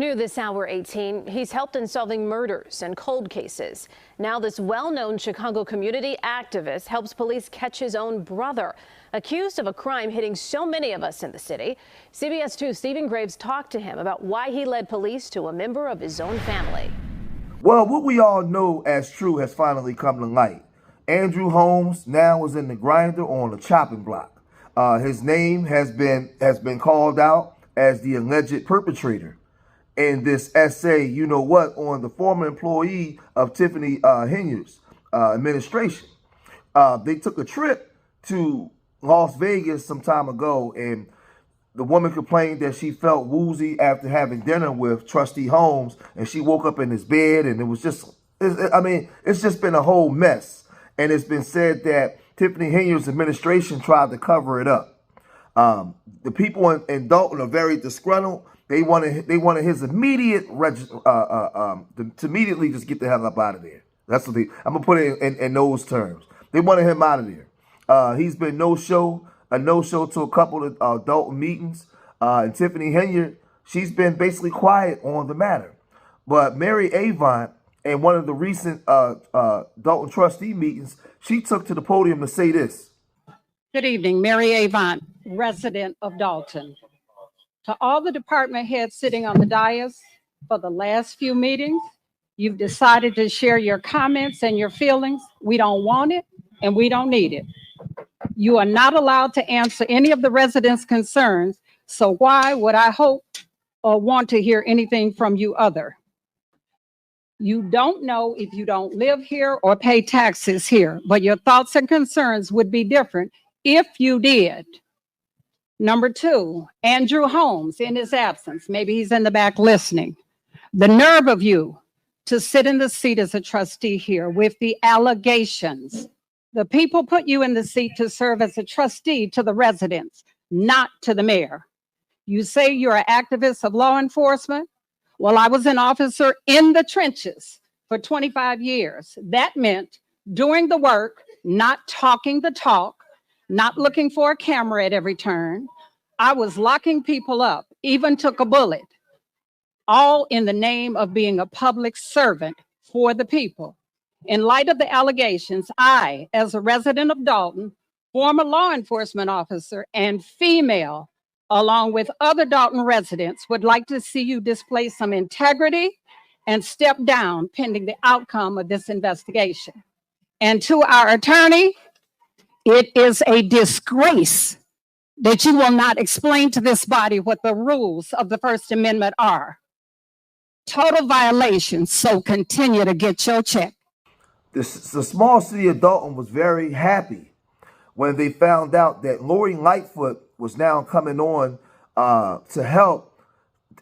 New this hour 18, he's helped in solving murders and cold cases. Now this well-known Chicago community activist helps police catch his own brother, accused of a crime hitting so many of us in the city. CBS 2's Stephen Graves talked to him about why he led police to a member of his own family. Well, what we all know as true has finally come to light. Andrew Holmes now is in the grinder on the chopping block. His name has been called out as the alleged perpetrator in this essay, you know what, on the former employee of Tiffany Henyard's administration. They took a trip to Las Vegas some time ago, and the woman complained that she felt woozy after having dinner with Trustee Holmes, and she woke up in his bed, and it was just, it's just been a whole mess. And it's been said that Tiffany Henyard's administration tried to cover it up. The people in Dalton are very disgruntled. They wanted his immediate to immediately just get the hell up out of there. That's what I'm gonna put it in those terms. They wanted him out of there. He's been no show to a couple of Dalton meetings. And Tiffany Henyard, she's been basically quiet on the matter. But Mary Avant, in one of the recent Dalton trustee meetings, she took to the podium to say this. Good evening, Mary Avant, resident of Dalton. To all the department heads sitting on the dais for the last few meetings, you've decided to share your comments and your feelings. We don't want it and we don't need it. You are not allowed to answer any of the residents' concerns, so why would I hope or want to hear anything from you other? You don't know if you don't live here or pay taxes here, but your thoughts and concerns would be different if you did. Number two, Andrew Holmes, in his absence, maybe he's in the back listening. The nerve of you to sit in the seat as a trustee here with the allegations. The people put you in the seat to serve as a trustee to the residents, not to the mayor. You say you're an activist of law enforcement. Well, I was an officer in the trenches for 25 years. That meant doing the work, not talking the talk, not looking for a camera at every turn. I was locking people up, even took a bullet, all in the name of being a public servant for the people. In light of the allegations, I, as a resident of Dalton, former law enforcement officer and female, along with other Dalton residents, would like to see you display some integrity and step down pending the outcome of this investigation. And to our attorney, it is a disgrace that you will not explain to this body what the rules of the First Amendment are. Total violations, so continue to get your check. The small city of Dalton was very happy when they found out that Lori Lightfoot was now coming on to help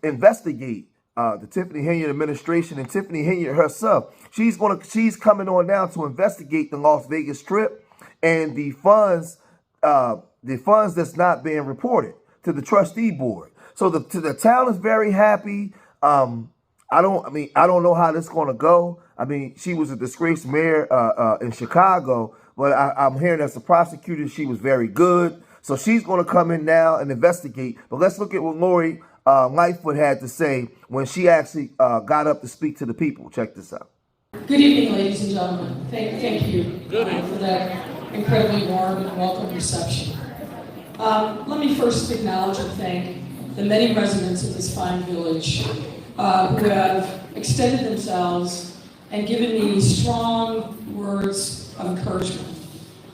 investigate the Tiffany Henyard administration, and Tiffany Henyard herself. She's coming on now to investigate the Las Vegas trip and the funds that's not being reported to the trustee board. So the town is very happy. I don't know how this is going to go. I mean, she was a disgraced mayor in Chicago, but I'm hearing as a prosecutor, she was very good. So she's going to come in now and investigate. But let's look at what Lori Lightfoot had to say when she actually got up to speak to the people. Check this out. Good evening, ladies and gentlemen. Thank you for that incredibly warm and welcome reception. Let me first acknowledge and thank the many residents of this fine village who have extended themselves and given me strong words of encouragement.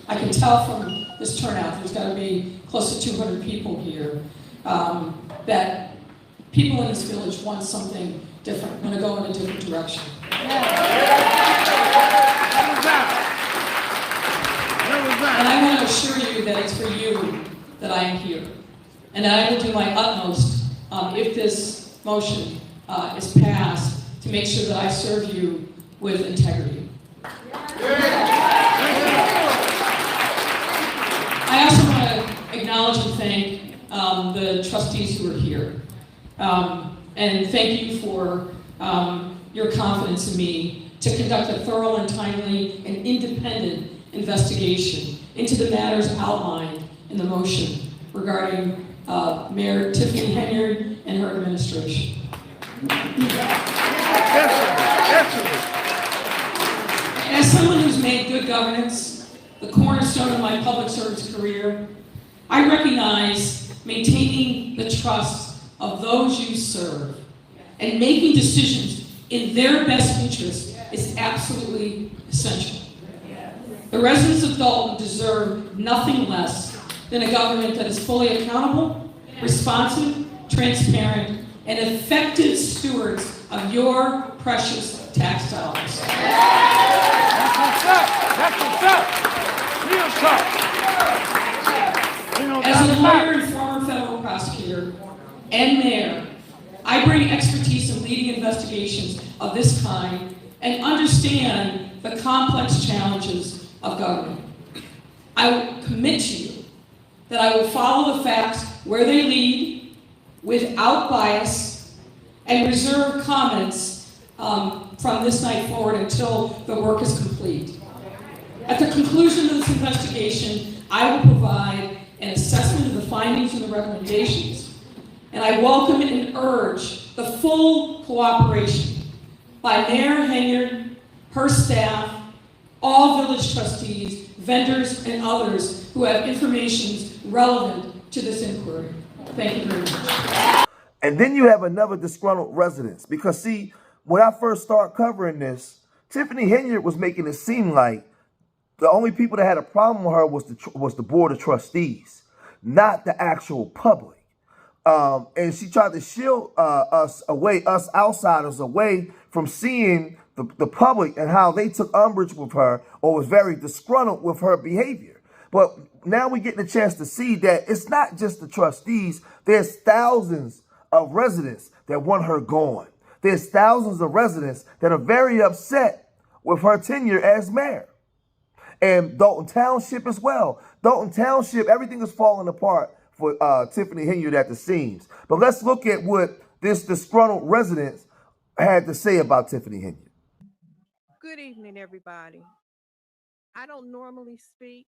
I can tell from this turnout, there's got to be close to 200 people here, that people in this village want something different, want to go in a different direction. And I want to assure you that it's for you that I am here. And I will do my utmost if this motion is passed to make sure that I serve you with integrity. I also want to acknowledge and thank the trustees who are here. And thank you for your confidence in me to conduct a thorough and timely and independent investigation into the matters outlined in the motion regarding Mayor Tiffany Henyard and her administration. As someone who's made good governance the cornerstone of my public service career, I recognize maintaining the trust of those you serve and making decisions in their best interest is absolutely essential. The residents of Dalton deserve nothing less than a government that is fully accountable, responsive, transparent, and effective stewards of your precious tax dollars. As a lawyer and former federal prosecutor and mayor, I bring expertise in leading investigations of this kind and understand the complex challenges of government. I will commit to you that I will follow the facts where they lead without bias and reserve comments from this night forward until the work is complete. At the conclusion of this investigation, I will provide an assessment of the findings and the recommendations, and I welcome and urge the full cooperation by Mayor Henyard, her staff, all village trustees, vendors, and others who have information relevant to this inquiry. Thank you very much. And then you have another disgruntled residents, because see, when I first started covering this, Tiffany Henyard was making it seem like the only people that had a problem with her was the board of trustees, not the actual public. And she tried to shield us outsiders away from seeing the public and how they took umbrage with her or was very disgruntled with her behavior. But now we're getting a chance to see that it's not just the trustees. There's thousands of residents that want her gone. There's thousands of residents that are very upset with her tenure as mayor. And Dalton Township as well. Dalton Township, everything is falling apart for Tiffany Henyard at the seams. But let's look at what this disgruntled resident had to say about Tiffany Henyard. Good evening, everybody. I don't normally speak,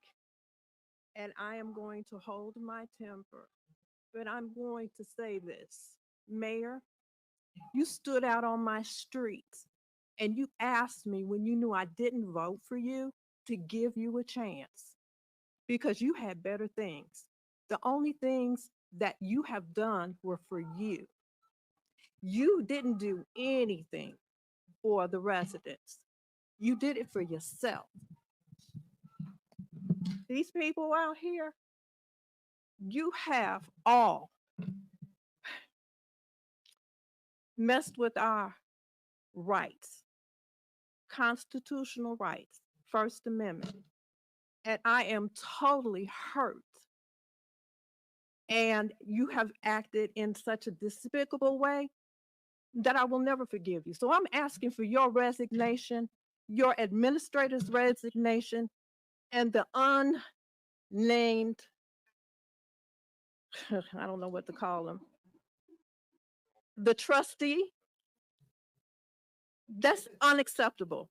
and I am going to hold my temper, but I'm going to say this. Mayor, you stood out on my street, and you asked me when you knew I didn't vote for you to give you a chance because you had better things. The only things that you have done were for you. You didn't do anything for the residents. You did it for yourself. These people out here, you have all messed with our rights, constitutional rights, First Amendment. And I am totally hurt. And you have acted in such a despicable way that I will never forgive you. So I'm asking for your resignation, your administrator's resignation, and the unnamed, I don't know what to call them, the trustee. That's unacceptable.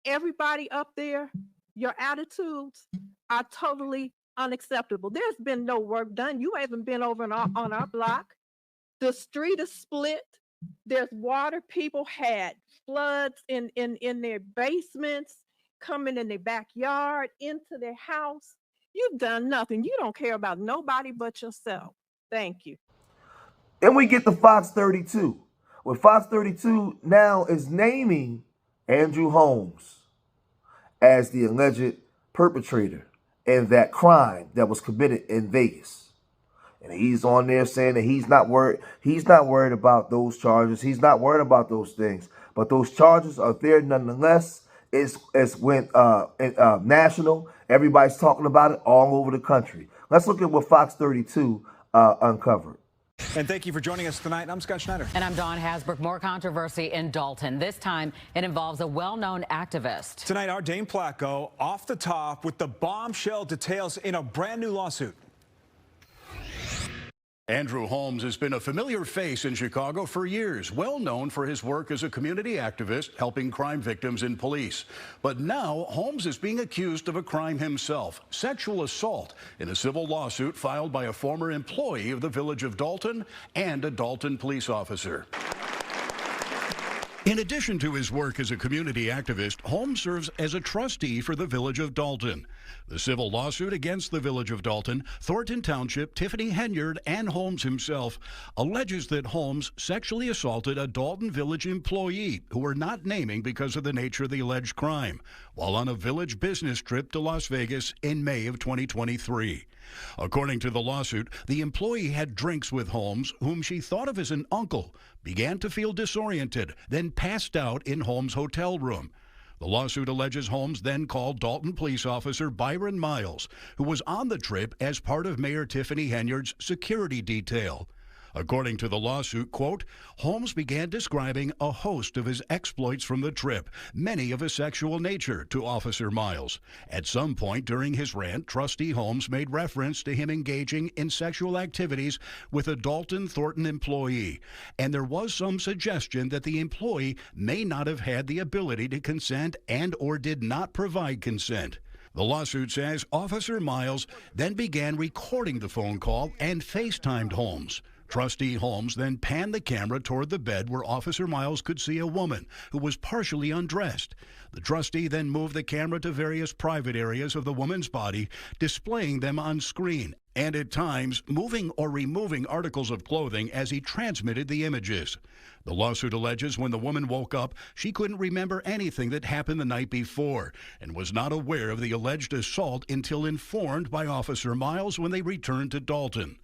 Everybody up there, your attitudes are totally unacceptable. There's been no work done. You haven't been over on our block. The street is split. There's water. People had floods in their basements, coming in their backyard, into their house. You've done nothing. You don't care about nobody but yourself. Thank you. Then we get to Fox 32. Where Fox 32 now is naming Andrew Holmes as the alleged perpetrator in that crime that was committed in Vegas. And he's on there saying that he's not worried about those charges. He's not worried about those things. But those charges are there nonetheless. It's went national. Everybody's talking about it all over the country. Let's look at what Fox 32 uncovered. And thank you for joining us tonight. I'm Scott Schneider. And I'm Dawn Hasbrook. More controversy in Dalton. This time, it involves a well-known activist. Tonight, our Dane Placco off the top with the bombshell details in a brand new lawsuit. Andrew Holmes has been a familiar face in Chicago for years, well known for his work as a community activist helping crime victims and police. But now Holmes is being accused of a crime himself, sexual assault, in a civil lawsuit filed by a former employee of the Village of Dalton and a Dalton police officer. In addition to his work as a community activist, Holmes serves as a trustee for the Village of Dalton. The civil lawsuit against the Village of Dalton, Thornton Township, Tiffany Henyard, and Holmes himself alleges that Holmes sexually assaulted a Dalton Village employee who we're not naming because of the nature of the alleged crime, while on a village business trip to Las Vegas in May of 2023. According to the lawsuit, the employee had drinks with Holmes, whom she thought of as an uncle, began to feel disoriented, then passed out in Holmes' hotel room. The lawsuit alleges Holmes then called Dalton police officer Byron Miles, who was on the trip as part of Mayor Tiffany Henyard's security detail. According to the lawsuit, quote, Holmes began describing a host of his exploits from the trip, many of a sexual nature, to Officer Miles. At some point during his rant, Trustee Holmes made reference to him engaging in sexual activities with a Dalton Thornton employee, and there was some suggestion that the employee may not have had the ability to consent and or did not provide consent. The lawsuit says Officer Miles then began recording the phone call and FaceTimed Holmes. Trustee Holmes then panned the camera toward the bed where Officer Miles could see a woman who was partially undressed. The trustee then moved the camera to various private areas of the woman's body, displaying them on screen, and at times moving or removing articles of clothing as he transmitted the images. The lawsuit alleges when the woman woke up, she couldn't remember anything that happened the night before and was not aware of the alleged assault until informed by Officer Miles when they returned to Dalton.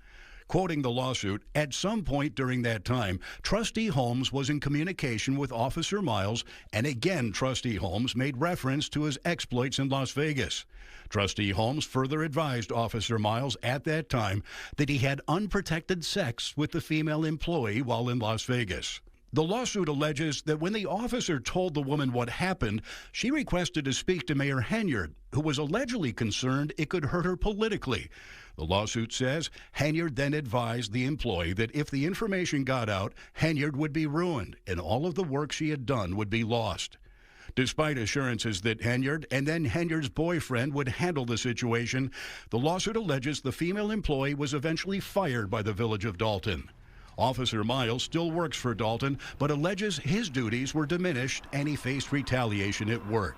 Quoting the lawsuit, at some point during that time, Trustee Holmes was in communication with Officer Miles, and again Trustee Holmes made reference to his exploits in Las Vegas. Trustee Holmes further advised Officer Miles at that time that he had unprotected sex with the female employee while in Las Vegas. The lawsuit alleges that when the officer told the woman what happened, she requested to speak to Mayor Henyard, who was allegedly concerned it could hurt her politically. The lawsuit says Henyard then advised the employee that if the information got out, Henyard would be ruined and all of the work she had done would be lost. Despite assurances that Henyard and then Henyard's boyfriend would handle the situation, the lawsuit alleges the female employee was eventually fired by the Village of Dalton. Officer Miles still works for Dalton, but alleges his duties were diminished and he faced retaliation at work.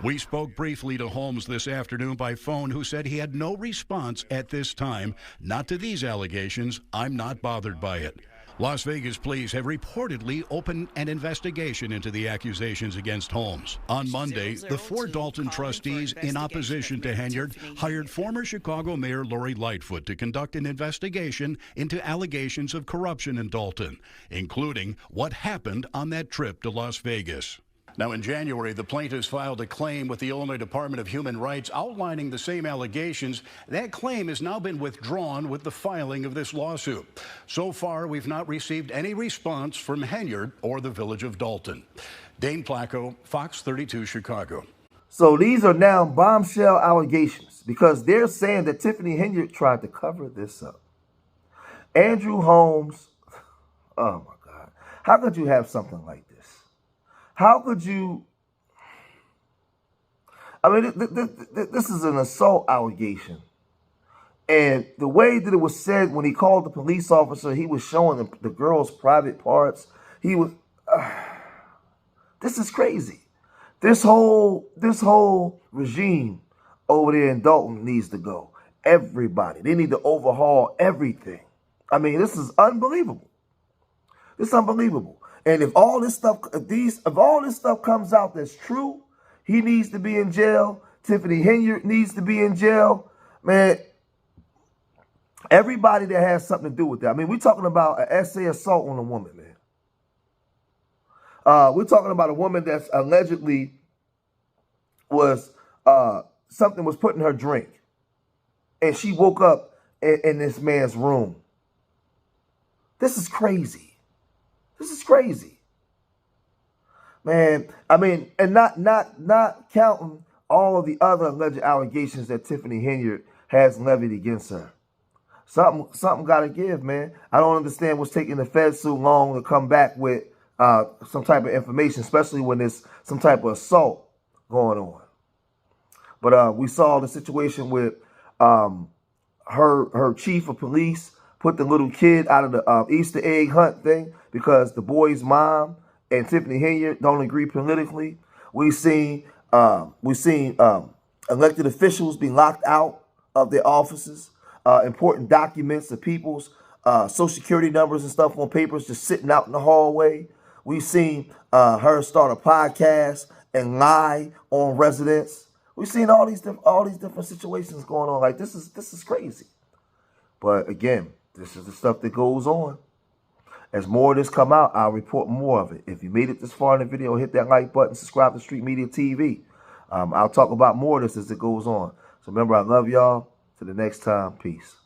We spoke briefly to Holmes this afternoon by phone, who said he had no response at this time. Not to these allegations. I'm not bothered by it. Las Vegas police have reportedly opened an investigation into the accusations against Holmes. On Monday, the four Dalton trustees, in opposition to Henyard, hired former Chicago Mayor Lori Lightfoot to conduct an investigation into allegations of corruption in Dalton, including what happened on that trip to Las Vegas. Now, in January, the plaintiffs filed a claim with the Illinois Department of Human Rights outlining the same allegations. That claim has now been withdrawn with the filing of this lawsuit. So far, we've not received any response from Henyard or the Village of Dalton. Dane Placco, Fox 32 Chicago. So these are now bombshell allegations because they're saying that Tiffany Henyard tried to cover this up. Andrew Holmes, oh my God. How could you have something like this? How could you? I mean, this is an assault allegation. And the way that it was said when he called the police officer, he was showing the girl's private parts. He was, this is crazy. This whole regime over there in Dalton needs to go. Everybody. They need to overhaul everything. I mean, this is unbelievable. It's unbelievable. And if all this stuff, if all this stuff comes out that's true, he needs to be in jail. Tiffany Henyard needs to be in jail. Man, everybody that has something to do with that. I mean, we're talking about an essay assault on a woman, man. We're talking about a woman that's allegedly was, something was put in her drink. And she woke up in this man's room. This is crazy. This is crazy, man. I mean, and not counting all of the other alleged allegations that Tiffany Henyard has levied against her. Something got to give, man. I don't understand what's taking the feds so long to come back with some type of information, especially when there's some type of assault going on. But we saw the situation with her chief of police put the little kid out of the Easter egg hunt thing because the boy's mom and Tiffany Henyard don't agree politically. We've seen elected officials be locked out of their offices. Important documents of people's social security numbers and stuff on papers just sitting out in the hallway. We've seen her start a podcast and lie on residents. We've seen all these different situations going on. Like this is crazy. But again, this is the stuff that goes on. As more of this come out, I'll report more of it. If you made it this far in the video, hit that like button, subscribe to Street Media TV. I'll talk about more of this as it goes on. So remember, I love y'all. Till the next time, peace.